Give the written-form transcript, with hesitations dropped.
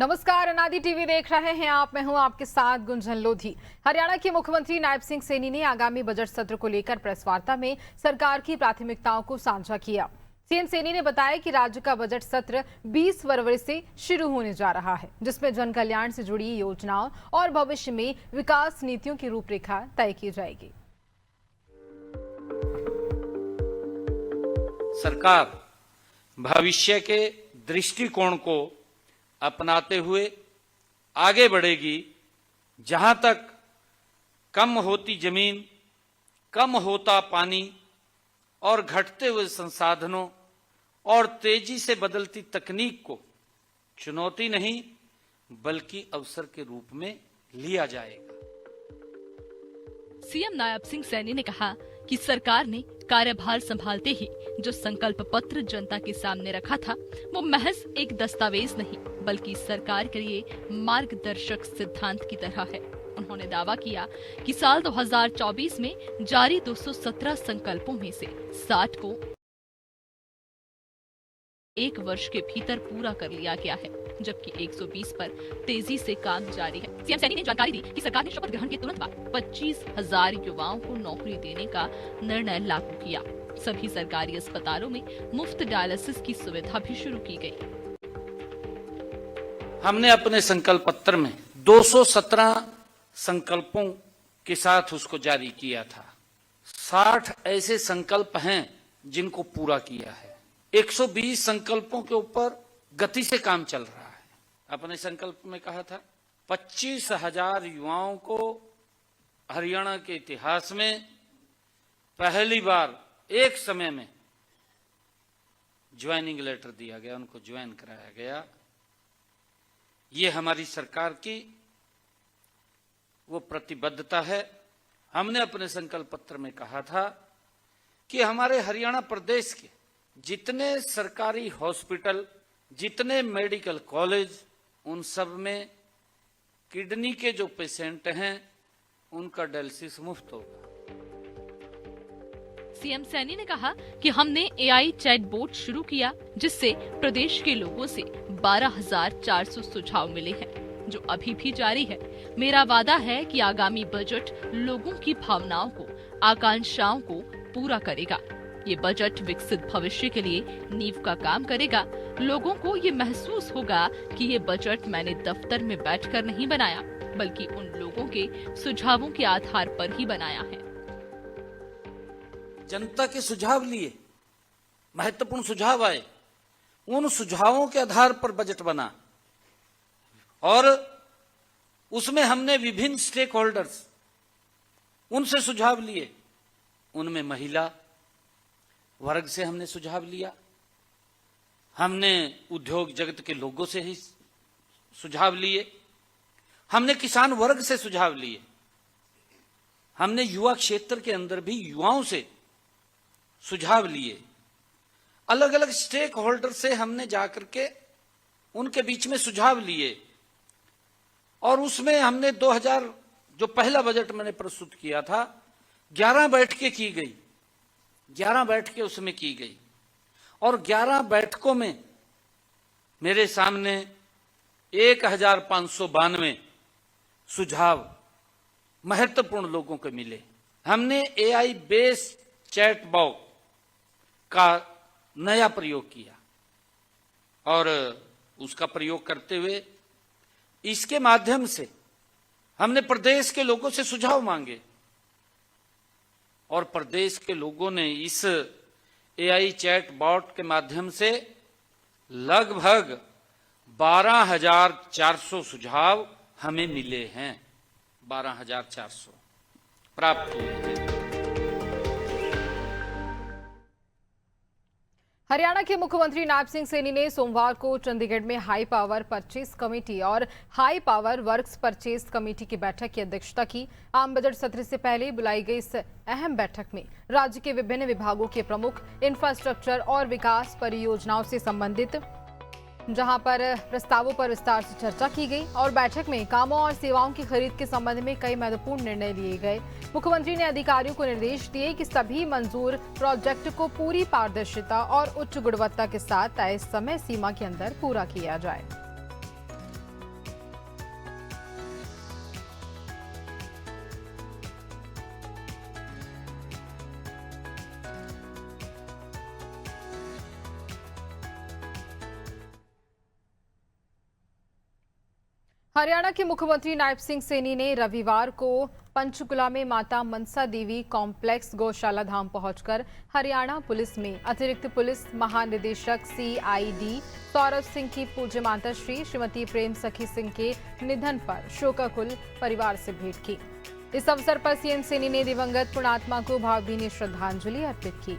नमस्कार, अनादि टीवी देख रहे हैं आप। मैं हूं आपके साथ गुंजन लोधी। हरियाणा के मुख्यमंत्री नायब सिंह सैनी ने आगामी बजट सत्र को लेकर प्रेस वार्ता में सरकार की प्राथमिकताओं को साझा किया। सीएम सैनी ने बताया कि राज्य का बजट सत्र 20 फरवरी से शुरू होने जा रहा है, जिसमें जन कल्याण से जुड़ी योजनाओं और भविष्य में विकास नीतियों की रूपरेखा तय की जाएगी। सरकार भविष्य के दृष्टिकोण को अपनाते हुए आगे बढ़ेगी। जहां तक कम होती जमीन, कम होता पानी और घटते हुए संसाधनों और तेजी से बदलती तकनीक को चुनौती नहीं बल्कि अवसर के रूप में लिया जाएगा। सीएम नायब सिंह सैनी ने कहा कि सरकार ने कार्यभार संभालते ही जो संकल्प पत्र जनता के सामने रखा था, वो महज एक दस्तावेज नहीं बल्कि सरकार के लिए मार्गदर्शक सिद्धांत की तरह है। उन्होंने दावा किया कि साल 2024 में जारी 217 संकल्पों में से 60 को एक वर्ष के भीतर पूरा कर लिया गया है, जबकि 120 पर तेजी से काम जारी है। सीएम सैनी ने जानकारी दी कि सरकार ने शपथ ग्रहण के तुरंत बाद 25,000 युवाओं को नौकरी देने का निर्णय लागू किया। सभी सरकारी अस्पतालों में मुफ्त डायलिसिस की सुविधा भी शुरू की गई। हमने अपने संकल्प पत्र में 217 संकल्पों के साथ उसको जारी किया था। 60 ऐसे संकल्प हैं जिनको पूरा किया है। 120 संकल्पों के ऊपर गति से काम चल रहा है। अपने संकल्प में कहा था 25,000 युवाओं को हरियाणा के इतिहास में पहली बार एक समय में ज्वाइनिंग लेटर दिया गया, उनको ज्वाइन कराया गया। ये हमारी सरकार की वो प्रतिबद्धता है। हमने अपने संकल्प पत्र में कहा था कि हमारे हरियाणा प्रदेश के जितने सरकारी हॉस्पिटल, जितने मेडिकल कॉलेज, उन सब में किडनी के जो पेशेंट हैं उनका डायलिसिस मुफ्त होगा। सीएम सैनी ने कहा कि हमने एआई चैटबॉट शुरू किया, जिससे प्रदेश के लोगों से 12,400 सुझाव मिले हैं, जो अभी भी जारी है। मेरा वादा है कि आगामी बजट लोगों की भावनाओं को, आकांक्षाओं को पूरा करेगा। ये बजट विकसित भविष्य के लिए नींव का काम करेगा। लोगों को ये महसूस होगा कि ये बजट मैंने दफ्तर में बैठकर नहीं बनाया, बल्कि उन लोगों के सुझावों के आधार पर ही बनाया है। जनता के सुझाव लिए, महत्वपूर्ण सुझाव आए, उन सुझावों के आधार पर बजट बना और उसमें हमने विभिन्न स्टेक होल्डर्स, उनसे सुझाव लिए। उनमें महिला वर्ग से हमने सुझाव लिया, हमने उद्योग जगत के लोगों से ही सुझाव लिए, हमने किसान वर्ग से सुझाव लिए, हमने युवा क्षेत्र के अंदर भी युवाओं से सुझाव लिए। अलग अलग स्टेक होल्डर से हमने जाकर के उनके बीच में सुझाव लिए और उसमें हमने 2000 जो पहला बजट मैंने प्रस्तुत किया था, 11 बैठकें की गई। 11 बैठकें उसमें की गई और 11 बैठकों में मेरे सामने 1592 सुझाव महत्वपूर्ण लोगों को मिले। हमने एआई बेस्ड चैटबॉट का नया प्रयोग किया और उसका प्रयोग करते हुए इसके माध्यम से हमने प्रदेश के लोगों से सुझाव मांगे और प्रदेश के लोगों ने इस एआई चैटबॉट के माध्यम से लगभग 12,400 सुझाव हमें मिले हैं। 12,400 प्राप्त हुए हैं। हरियाणा के मुख्यमंत्री नायब सिंह सैनी ने सोमवार को चंडीगढ़ में हाई पावर परचेज कमेटी और high power works purchase committee की बैठक की अध्यक्षता की। आम बजट सत्र से पहले बुलाई गई इस अहम बैठक में राज्य के विभिन्न विभागों के प्रमुख, इंफ्रास्ट्रक्चर और विकास परियोजनाओं से संबंधित जहां पर प्रस्तावों पर विस्तार से चर्चा की गई और बैठक में कामों और सेवाओं की खरीद के संबंध में कई महत्वपूर्ण निर्णय लिए गए। मुख्यमंत्री ने अधिकारियों को निर्देश दिए कि सभी मंजूर प्रोजेक्ट को पूरी पारदर्शिता और उच्च गुणवत्ता के साथ तय समय सीमा के अंदर पूरा किया जाए। हरियाणा के मुख्यमंत्री नायब सिंह सैनी ने रविवार को पंचकुला में माता मनसा देवी कॉम्प्लेक्स गौशाला धाम पहुंचकर हरियाणा पुलिस में अतिरिक्त पुलिस महानिदेशक CID सौरभ सिंह की पूज्य माता श्रीमती प्रेम सखी सिंह के निधन पर शोकाकुल परिवार से भेंट की। इस अवसर पर CM सैनी ने दिवंगत पुण्यात्मा को भावभीनी श्रद्धांजलि अर्पित की।